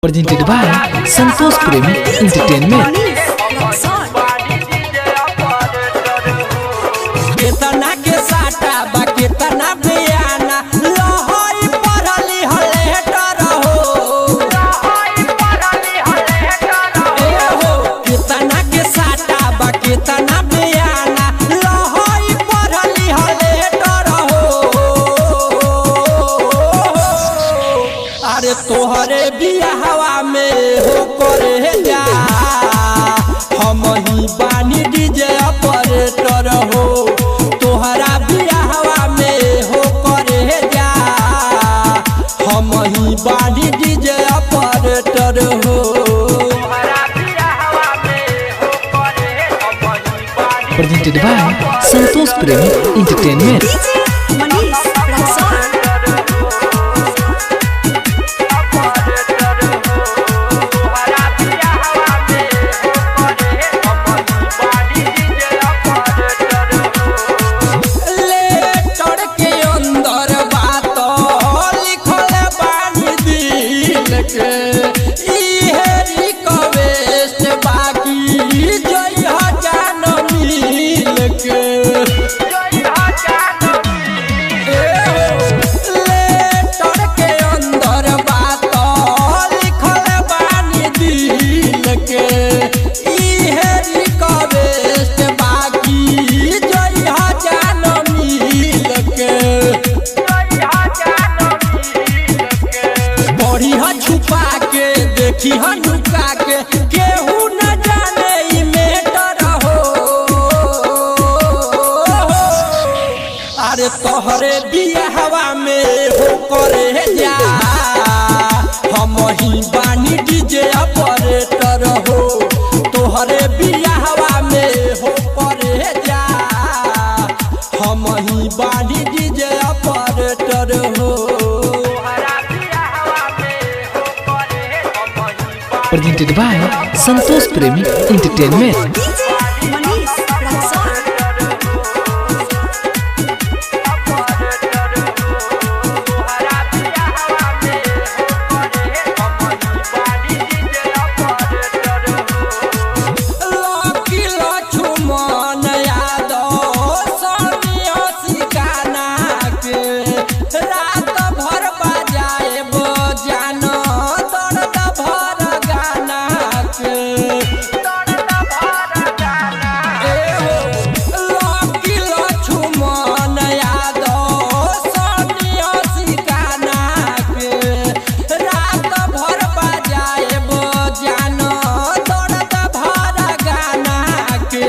Presented by Santosh Premi Entertainment. केतना के साटा बा केतना बयाना लहई पढ़ली हले हेटर हो केतना के साटा बा केतना बयाना लहई पढ़ली हले हेटर हो अरे तोहरे बियाहवा में हो करे जा हम ही बानी डीजे ऑपरेटर हो तोहरा बियाहवा में हो करे जा हम ही बानी डीजे ऑपरेटर हो Presented by Santosh Premi Entertainment. Letter के अंदर बात लिखल बानी दिल के इहे रिक्वेस्ट बाकी जय जान मिल के लेटर के अंदर बात लिखल बानी दिल के इहे रिक्वेस्ट बाकी जय जान मिल के पढ़ी ह छुपा के देखी ह नुका के केहू न जाने ई मेटर हो अरे तोहरे बियाहवा में हो करे जा हम ही बानी डीजे ऑपरेटर हो तोहरे बियाहवा में हो करे जा हम ही बानी डीजे ऑपरेटर हो Presented by Santosh Premi Entertainment. लकी लक्ष्मण यादव सोनिया सिकाना के रात भर बजाए बजान दर्द भर गाना के लकी लक्ष्मण यादव सोनिया सिकाना के रात भर बजाए बजान दर्द भर गाना के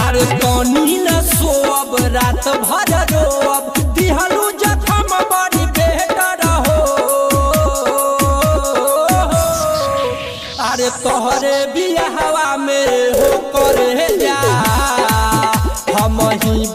अरे तनी न सोब रात भर रोब दिहलू जखम बड़ी बेहतर हो अरे तोहरे बियाहवा में हो करे जा हम ही